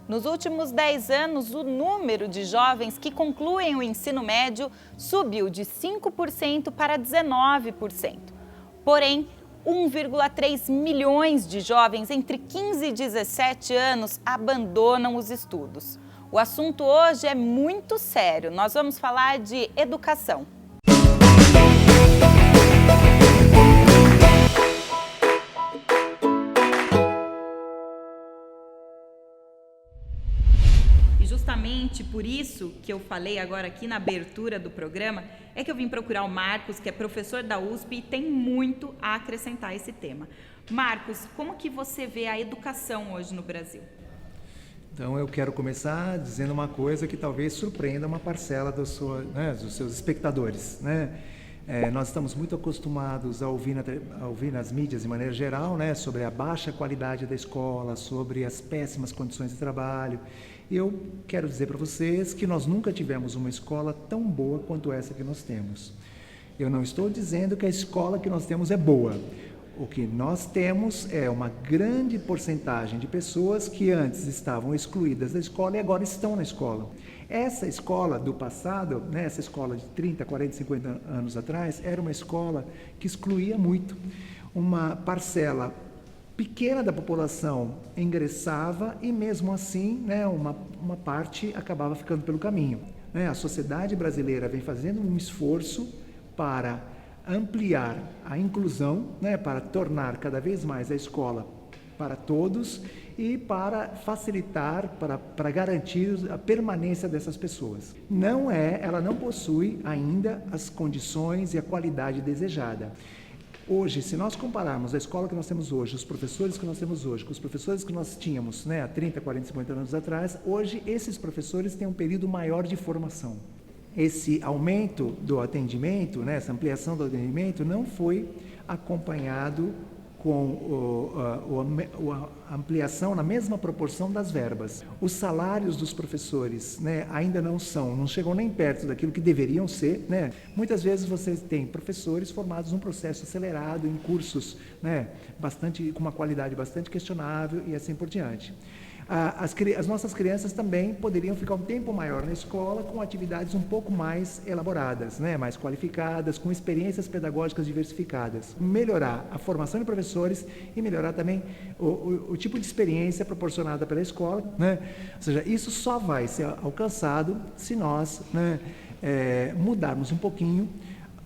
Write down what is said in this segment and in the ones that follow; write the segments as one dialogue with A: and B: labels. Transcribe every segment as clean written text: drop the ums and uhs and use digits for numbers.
A: Nos últimos 10 anos, o número de jovens que concluem o ensino médio subiu de 5% para 19%. Porém, 1,3 milhões de jovens entre 15 e 17 anos abandonam os estudos. O assunto hoje é muito sério. Nós vamos falar de educação. E justamente por isso que eu falei agora aqui na abertura do programa, é que eu vim procurar o Marcos, que é professor da USP e tem muito a acrescentar a esse tema. Marcos, como que você vê a educação hoje no Brasil?
B: Então eu quero começar dizendo uma coisa que talvez surpreenda uma parcela dos seus espectadores, né? Nós estamos muito acostumados a ouvir nas mídias de maneira geral, né, sobre a baixa qualidade da escola, sobre as péssimas condições de trabalho. E eu quero dizer para vocês que nós nunca tivemos uma escola tão boa quanto essa que nós temos. Eu não estou dizendo que a escola que nós temos é boa. O que nós temos é uma grande porcentagem de pessoas que antes estavam excluídas da escola e agora estão na escola. Essa escola do passado, né, essa escola de 30, 40, 50 anos atrás, era uma escola que excluía muito. Uma parcela pequena da população ingressava e mesmo assim, né, uma parte acabava ficando pelo caminho. A sociedade brasileira vem fazendo um esforço para ampliar a inclusão, né, para tornar cada vez mais a escola para todos e para facilitar, para garantir a permanência dessas pessoas. Ela não possui ainda as condições e a qualidade desejada. Hoje, se nós compararmos a escola que nós temos hoje, os professores que nós temos hoje, com os professores que nós tínhamos, né, há 30, 40, 50 anos atrás, hoje esses professores têm um período maior de formação. Esse aumento do atendimento, né, essa ampliação do atendimento não foi acompanhado com a ampliação na mesma proporção das verbas. Os salários dos professores, né, ainda não chegam nem perto daquilo que deveriam ser, né? Muitas vezes você tem professores formados num processo acelerado, em cursos, né, com uma qualidade bastante questionável e assim por diante. As nossas crianças também poderiam ficar um tempo maior na escola com atividades um pouco mais elaboradas, né, mais qualificadas, com experiências pedagógicas diversificadas. Melhorar a formação de professores e melhorar também o tipo de experiência proporcionada pela escola, né? Ou seja, isso só vai ser alcançado se nós, né, mudarmos um pouquinho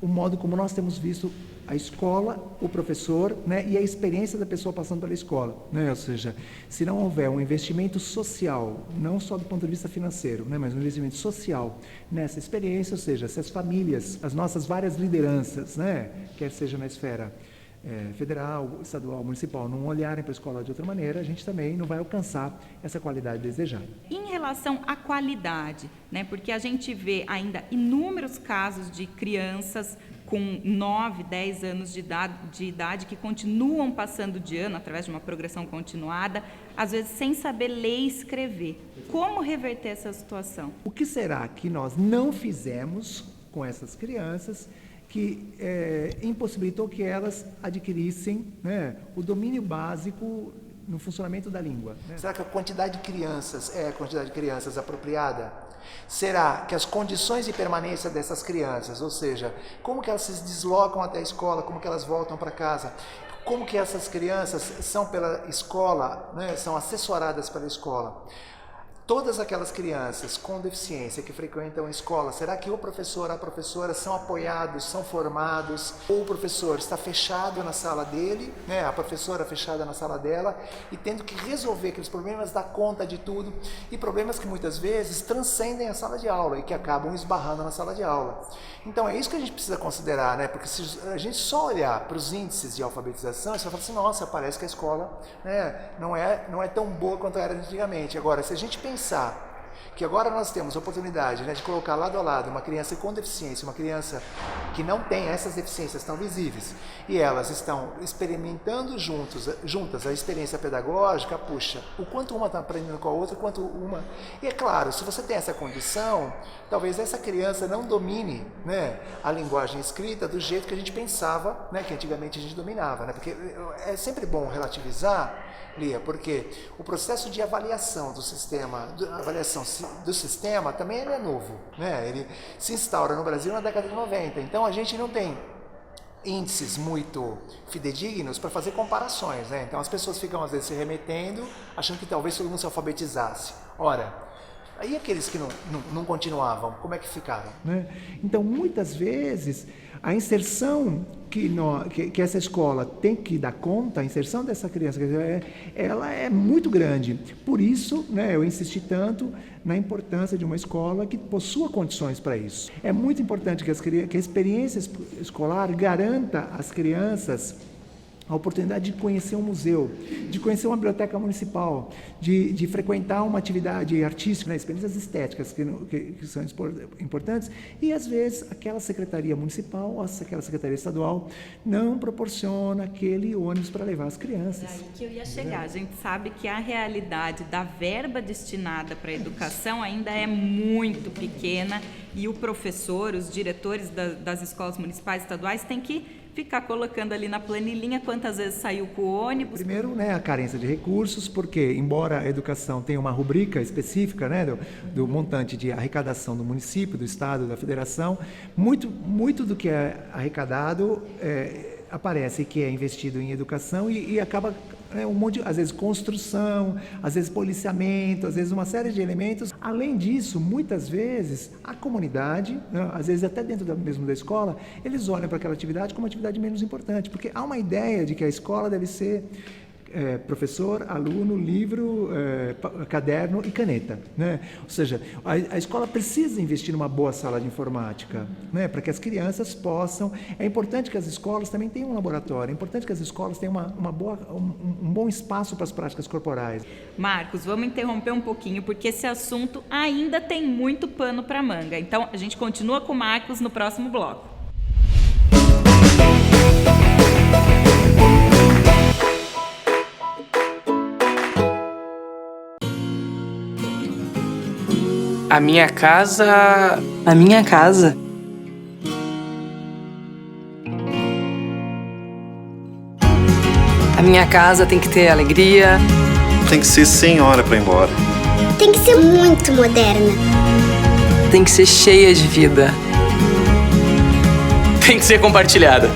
B: o modo como nós temos visto a escola, o professor, né, e a experiência da pessoa passando pela escola, né? Ou seja, se não houver um investimento social, não só do ponto de vista financeiro, né, mas um investimento social nessa experiência, ou seja, se as famílias, as nossas várias lideranças, né, quer seja na esfera federal, estadual, municipal, não olharem para a escola de outra maneira, a gente também não vai alcançar essa qualidade desejada.
A: Em relação à qualidade, né, porque a gente vê ainda inúmeros casos de crianças com 9, 10 anos de idade que continuam passando de ano através de uma progressão continuada, às vezes sem saber ler e escrever. Como reverter essa situação?
B: O que será que nós não fizemos com essas crianças que impossibilitou que elas adquirissem, né, o domínio básico no funcionamento da língua, né?
C: Será que a quantidade de crianças é a quantidade de crianças apropriada? Será que as condições de permanência dessas crianças, ou seja, como que elas se deslocam até a escola, como que elas voltam para casa, como que essas crianças são pela escola, né, são assessoradas pela escola? Todas aquelas crianças com deficiência que frequentam a escola, será que o professor, a professora são apoiados, são formados? Ou o professor está fechado na sala dele, né, a professora fechada na sala dela, e tendo que resolver aqueles problemas, dar conta de tudo, e problemas que muitas vezes transcendem a sala de aula e que acabam esbarrando na sala de aula. Então é isso que a gente precisa considerar, né? Porque se a gente só olhar para os índices de alfabetização, você vai falar assim, nossa, parece que a escola, né, não é tão boa quanto era antigamente. Agora, se a gente pensar que agora nós temos a oportunidade, né, de colocar lado a lado uma criança com deficiência, uma criança que não têm essas deficiências tão visíveis. E elas estão experimentando juntas a experiência pedagógica, puxa, o quanto uma está aprendendo com a outra, o quanto uma... E é claro, se você tem essa condição, talvez essa criança não domine, né, a linguagem escrita do jeito que a gente pensava, né, que antigamente a gente dominava, né? Porque é sempre bom relativizar, Lia, porque o processo de avaliação do sistema, também ele é novo, né? Ele se instaura no Brasil na década de 90, então a gente não tem índices muito fidedignos para fazer comparações, né? Então as pessoas ficam às vezes se remetendo, achando que talvez todo mundo se alfabetizasse. Ora, aí aqueles que não continuavam, como é que ficaram?
B: Né? Então, muitas vezes, a inserção que essa escola tem que dar conta, a inserção dessa criança, ela é muito grande. Por isso, né, eu insisti tanto na importância de uma escola que possua condições para isso. É muito importante que a experiência escolar garanta às crianças a oportunidade de conhecer um museu, de conhecer uma biblioteca municipal, de frequentar uma atividade artística, né, experiências estéticas que são importantes, e às vezes aquela secretaria municipal ou aquela secretaria estadual não proporciona aquele ônibus para levar as crianças.
D: Aí que eu ia chegar, a gente sabe que a realidade da verba destinada para a educação ainda é muito pequena e o professor, os diretores das escolas municipais e estaduais têm que ficar colocando ali na planilhinha quantas vezes saiu com o ônibus.
B: Primeiro, né, a carência de recursos, porque embora a educação tenha uma rubrica específica, né, do montante de arrecadação do município, do estado, da federação, muito do que é arrecadado aparece que é investido em educação e acaba um monte, às vezes construção, às vezes policiamento, às vezes uma série de elementos. Além disso, muitas vezes a comunidade, né, às vezes até dentro mesmo da escola, eles olham para aquela atividade como uma atividade menos importante, porque há uma ideia de que a escola deve ser professor, aluno, livro, caderno e caneta, né? Ou seja, a escola precisa investir numa boa sala de informática, né? Para que as crianças possam... É importante que as escolas também tenham um laboratório, é importante que as escolas tenham um bom espaço para as práticas corporais.
D: Marcos, vamos interromper um pouquinho, porque esse assunto ainda tem muito pano para manga. Então, a gente continua com o Marcos no próximo bloco.
E: A minha casa...
F: A minha casa? A minha casa tem que ter alegria.
G: Tem que ser sem hora pra ir embora.
H: Tem que ser muito moderna.
F: Tem que ser cheia de vida.
E: Tem que ser compartilhada.